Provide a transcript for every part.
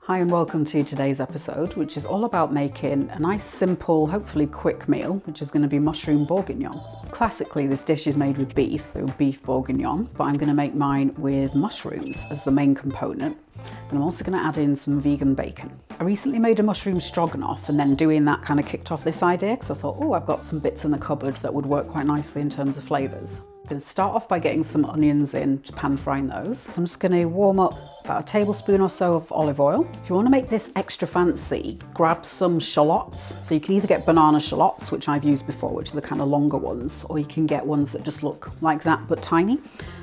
Hi and welcome to today's episode, which is all about making a nice, simple, hopefully quick meal, which is going to be mushroom bourguignon. Classically, this dish is made with beef, so beef bourguignon, but I'm going to make mine with mushrooms as the main component. And I'm also going to add in some vegan bacon. I recently made a mushroom stroganoff, and then doing that kind of kicked off this idea because I thought, oh, I've got some bits in the cupboard that would work quite nicely in terms of flavours. I'm going to start off by getting some onions in, pan frying those. So I'm just going to warm up about a tablespoon or so of olive oil. If you want to make this extra fancy, grab some shallots. So you can either get banana shallots, which I've used before, which are the kind of longer ones, or you can get ones that just look like that but tiny,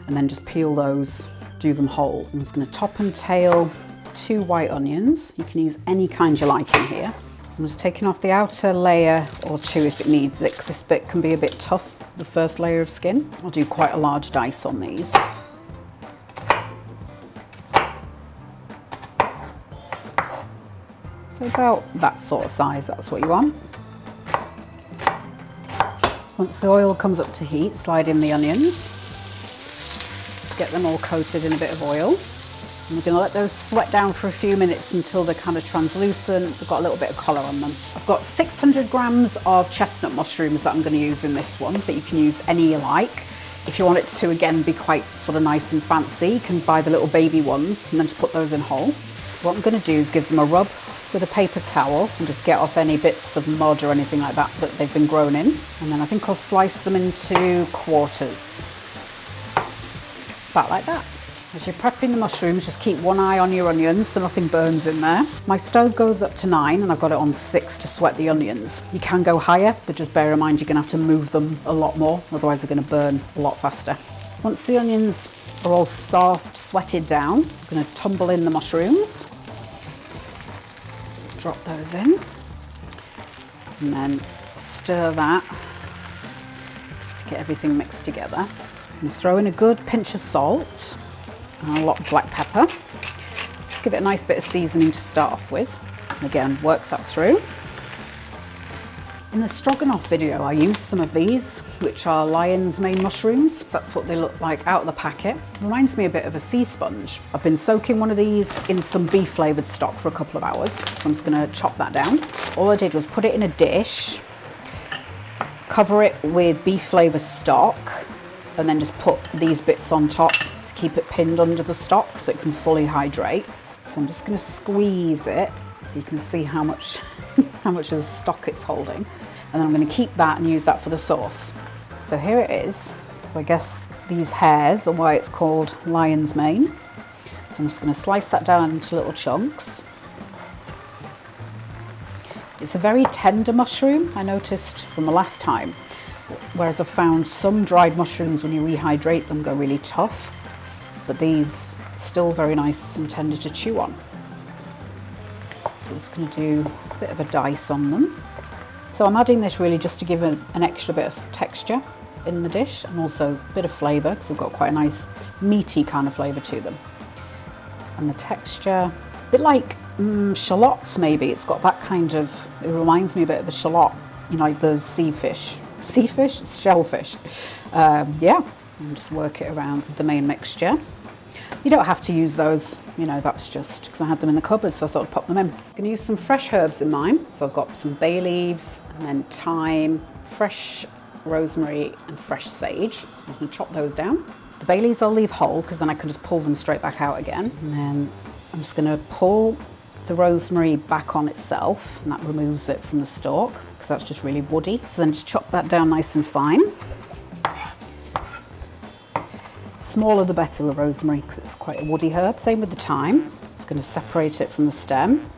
and then just peel those, do them whole. I'm just going to top and tail 2 white onions. You can use any kind you like in here. So I'm just taking off the outer layer or 2 if it needs it, because this bit can be a bit tough, the first layer of skin. I'll do quite a large dice on these. So about that sort of size, that's what you want. Once the oil comes up to heat, slide in the onions. Just get them all coated in a bit of oil. And we're going to let those sweat down for a few minutes until they're kind of translucent. They've got a little bit of colour on them. I've got 600 grams of chestnut mushrooms that I'm going to use in this one, but you can use any you like. If you want it to, again, be quite sort of nice and fancy, you can buy the little baby ones and then just put those in whole. So what I'm going to do is give them a rub with a paper towel and just get off any bits of mud or anything like that that they've been grown in. And then I think I'll slice them into quarters. About like that. As you're prepping the mushrooms, just keep one eye on your onions so nothing burns in there. My stove goes up to 9 and I've got it on 6 to sweat the onions. You can go higher, but just bear in mind you're going to have to move them a lot more, otherwise they're going to burn a lot faster. Once the onions are all soft, sweated down, I'm going to tumble in the mushrooms. Just drop those in and then stir that just to get everything mixed together. And throw in a good pinch of salt. And a lot of black pepper. Just give it a nice bit of seasoning to start off with. And again, work that through. In the stroganoff video, I used some of these, which are lion's mane mushrooms. That's what they look like out of the packet. It reminds me a bit of a sea sponge. I've been soaking one of these in some beef flavoured stock for a couple of hours. So I'm just going to chop that down. All I did was put it in a dish, cover it with beef flavour stock, and then just put these bits on top. Keep it pinned under the stock so it can fully hydrate. So I'm just going to squeeze it so you can see how much of the stock it's holding. And then I'm going to keep that and use that for the sauce. So here it is. So I guess these hairs are why it's called lion's mane. So I'm just going to slice that down into little chunks. It's a very tender mushroom, I noticed from the last time. Whereas I've found some dried mushrooms, when you rehydrate them, go really tough. But these are still very nice and tender to chew on. So I'm just going to do a bit of a dice on them. So I'm adding this really just to give an extra bit of texture in the dish and also a bit of flavour because we've got quite a nice meaty kind of flavour to them. And the texture, a bit like shallots maybe. It's got that kind of, it reminds me a bit of a shallot, you know, like the shellfish. Yeah. And just work it around with the main mixture. You don't have to use those, you know, that's just because I had them in the cupboard, so I thought I'd pop them in. I'm going to use some fresh herbs in mine. So I've got some bay leaves and then thyme, fresh rosemary and fresh sage. I'm going to chop those down. The bay leaves I'll leave whole because then I can just pull them straight back out again. And then I'm just going to pull the rosemary back on itself, and that removes it from the stalk because that's just really woody. So then just chop that down nice and fine. Smaller the better, the rosemary, because it's quite a woody herb. Same with the thyme. It's going to separate it from the stem.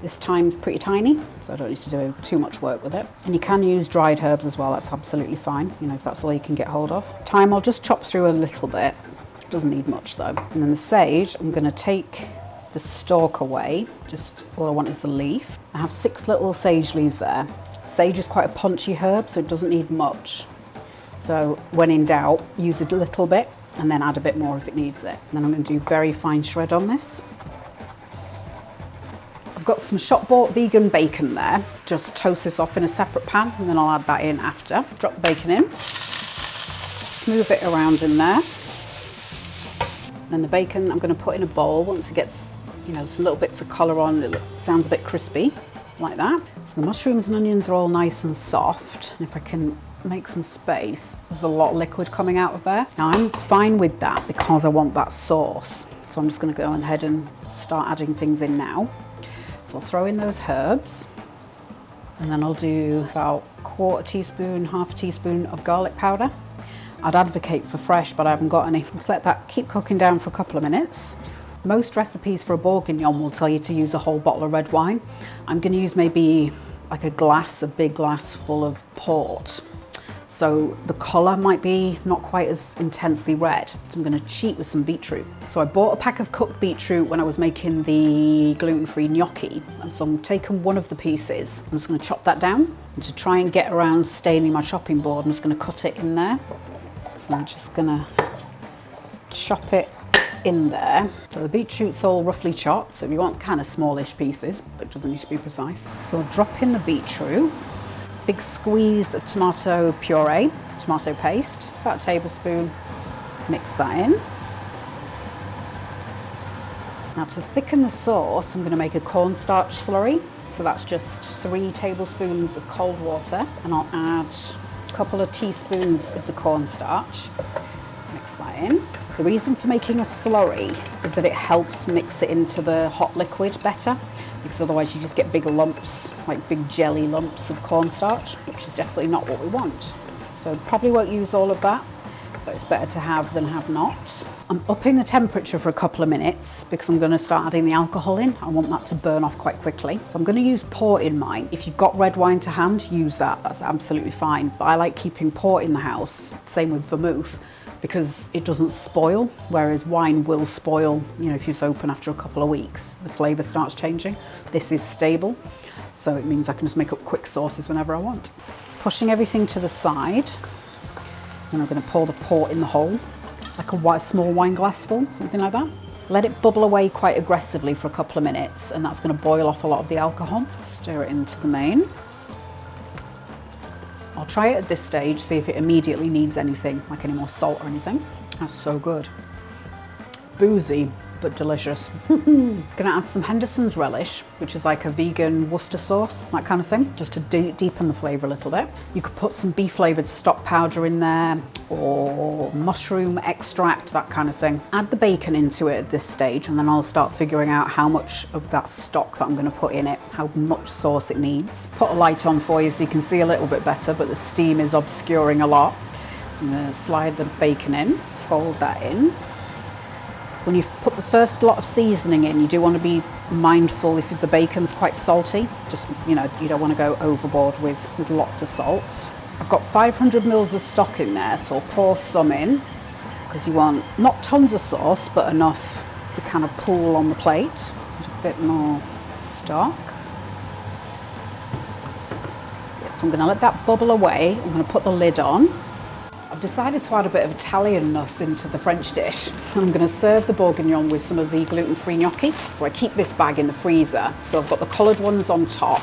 This thyme's pretty tiny, so I don't need to do too much work with it. And you can use dried herbs as well, that's absolutely fine, you know, if that's all you can get hold of. Thyme I'll just chop through a little bit. It doesn't need much though. And then the sage, I'm going to take the stalk away. Just all I want is the leaf. I have 6 little sage leaves there. Sage is quite a punchy herb, so it doesn't need much. So when in doubt, use a little bit and then add a bit more if it needs it. And then I'm going to do very fine shred on this. I've got some shop-bought vegan bacon there. Just toast this off in a separate pan and then I'll add that in after. Drop the bacon in, smooth it around in there. Then the bacon I'm going to put in a bowl once it gets you know, some little bits of colour on. It sounds a bit crispy, like that. So the mushrooms and onions are all nice and soft. And if I can make some space, there's a lot of liquid coming out of there. Now I'm fine with that because I want that sauce. So I'm just going to go ahead and start adding things in now. So I'll throw in those herbs, and then I'll do about a quarter teaspoon, half a teaspoon of garlic powder. I'd advocate for fresh, but I haven't got any. Just let that keep cooking down for a couple of minutes. Most recipes for a bourguignon will tell you to use a whole bottle of red wine. I'm going to use maybe like a big glass full of port. So the colour might be not quite as intensely red. So I'm going to cheat with some beetroot. So I bought a pack of cooked beetroot when I was making the gluten-free gnocchi. And so I'm taking one of the pieces. I'm just going to chop that down. And to try and get around staining my chopping board, I'm just going to cut it in there. So I'm just going to chop it in there. So the beetroot's all roughly chopped. So if you want kind of smallish pieces, but it doesn't need to be precise. So I'll drop in the beetroot. Big squeeze of tomato puree, tomato paste, about a tablespoon. Mix that in. Now to thicken the sauce, I'm going to make a cornstarch slurry. So that's just 3 tablespoons of cold water, and I'll add a couple of teaspoons of the cornstarch. Mix that in. The reason for making a slurry is that it helps mix it into the hot liquid better, because otherwise you just get big lumps, like big jelly lumps of cornstarch, which is definitely not what we want. So probably won't use all of that, but it's better to have than have not. I'm upping the temperature for a couple of minutes because I'm going to start adding the alcohol in. I want that to burn off quite quickly. So I'm going to use port in mine. If you've got red wine to hand, use that. That's absolutely fine. But I like keeping port in the house. Same with vermouth, because it doesn't spoil, whereas wine will spoil, you know, if it's open after a couple of weeks, the flavour starts changing. This is stable, so it means I can just make up quick sauces whenever I want. Pushing everything to the side, and I'm going to pour the port in the hole, like a small wine glass full, something like that. Let it bubble away quite aggressively for a couple of minutes, and that's going to boil off a lot of the alcohol. Stir it into the main. I'll try it at this stage, see if it immediately needs anything, like any more salt or anything. That's so good. Boozy, but delicious. Gonna add some Henderson's relish, which is like a vegan Worcester sauce, that kind of thing, just to deepen the flavour a little bit. You could put some beef flavoured stock powder in there, or mushroom extract, that kind of thing. Add the bacon into it at this stage, and then I'll start figuring out how much of that stock that I'm going to put in it, how much sauce it needs. Put a light on for you so you can see a little bit better, but the steam is obscuring a lot. So I'm going to slide the bacon in, fold that in. When you've put the first lot of seasoning in, you do want to be mindful if the bacon's quite salty. Just, you know, you don't want to go overboard with lots of salt. I've got 500 mils of stock in there, so I'll pour some in, because you want not tons of sauce, but enough to kind of pool on the plate. Just a bit more stock. So I'm going to let that bubble away. I'm going to put the lid on. I've decided to add a bit of Italian-ness into the French dish. I'm going to serve the bourguignon with some of the gluten-free gnocchi. So I keep this bag in the freezer. So I've got the coloured ones on top,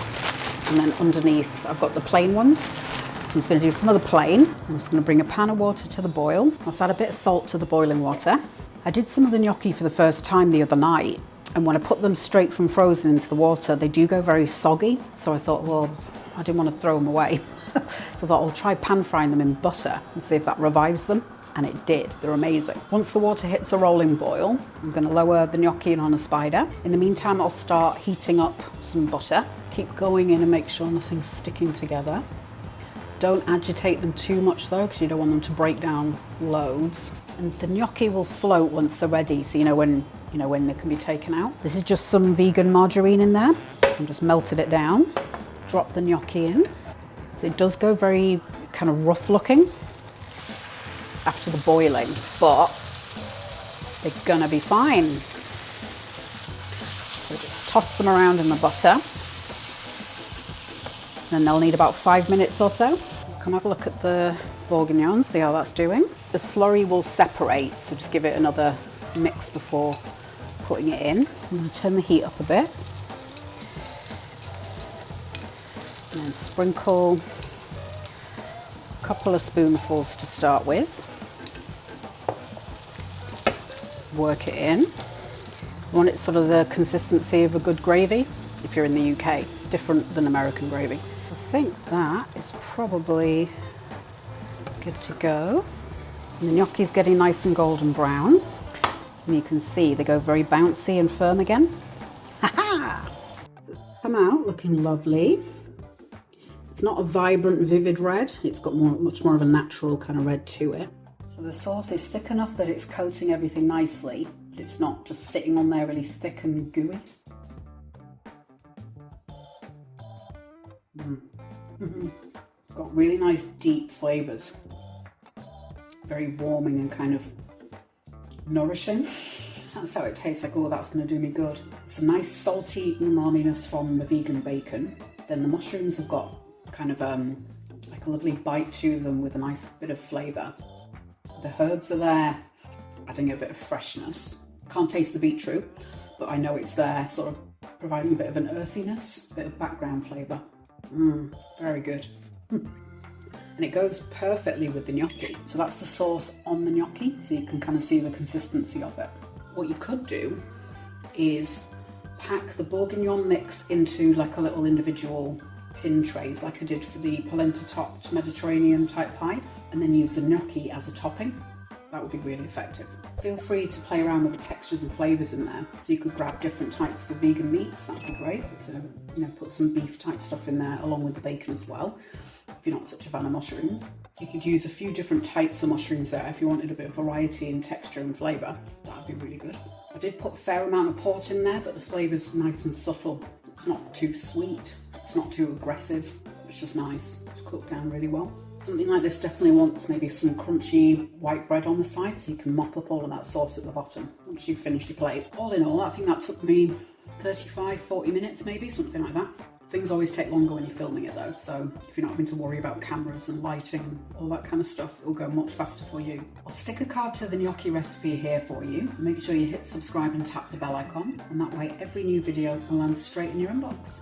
and then underneath I've got the plain ones. So I'm just going to do some of the plain. I'm just going to bring a pan of water to the boil. I'll add a bit of salt to the boiling water. I did some of the gnocchi for the first time the other night, and when I put them straight from frozen into the water, they do go very soggy. So I thought, well, I didn't want to throw them away. So I thought I'll try pan frying them in butter and see if that revives them, and it did. They're amazing. Once the water hits a rolling boil, I'm going to lower the gnocchi in on a spider. In the meantime, I'll start heating up some butter. Keep going in and make sure nothing's sticking together. Don't agitate them too much though, because you don't want them to break down loads. And the gnocchi will float once they're ready, so you know when they can be taken out. This is just some vegan margarine in there, so I'm just melted it down. Drop the gnocchi in. So it does go very kind of rough looking after the boiling, but they're gonna be fine. So just toss them around in the butter. Then they'll need about 5 minutes or so. Come have a look at the bourguignon, see how that's doing. The slurry will separate, so just give it another mix before putting it in. I'm gonna turn the heat up a bit. And then sprinkle a couple of spoonfuls to start with. Work it in. You want it sort of the consistency of a good gravy if you're in the UK, different than American gravy. I think that is probably good to go. And the gnocchi's getting nice and golden brown. And you can see they go very bouncy and firm again. Ha-ha! Come out looking lovely. It's not a vibrant, vivid red. It's got much more of a natural kind of red to it. So the sauce is thick enough that it's coating everything nicely, but it's not just sitting on there really thick and gooey. It's got really nice deep flavours. Very warming and kind of nourishing. That's how it tastes, like, oh, that's going to do me good. Some nice salty umami-ness from the vegan bacon. Then the mushrooms have got kind of like a lovely bite to them with a nice bit of flavour. The herbs are there, adding a bit of freshness. Can't taste the beetroot, but I know it's there, sort of providing a bit of an earthiness, a bit of background flavour. Very good. And it goes perfectly with the gnocchi. So that's the sauce on the gnocchi, so you can kind of see the consistency of it. What you could do is pack the bourguignon mix into like a little individual tin trays, like I did for the polenta topped Mediterranean type pie, and then use the gnocchi as a topping. That would be really effective. Feel free to play around with the textures and flavours in there. So you could grab different types of vegan meats, that would be great. To, you know, put some beef type stuff in there along with the bacon as well, if you're not such a fan of mushrooms. You could use a few different types of mushrooms there if you wanted a bit of variety in texture and flavour. That would be really good. I did put a fair amount of port in there, but the flavour's nice and subtle. It's not too sweet, it's not too aggressive, it's just nice. It's cooked down really well. Something like this definitely wants maybe some crunchy white bread on the side, so you can mop up all of that sauce at the bottom once you've finished your plate. All in all, I think that took me 35, 40 minutes maybe, something like that. Things always take longer when you're filming it though, so if you're not having to worry about cameras and lighting and all that kind of stuff, it'll go much faster for you. I'll stick a card to the gnocchi recipe here for you. Make sure you hit subscribe and tap the bell icon, and that way every new video will land straight in your inbox.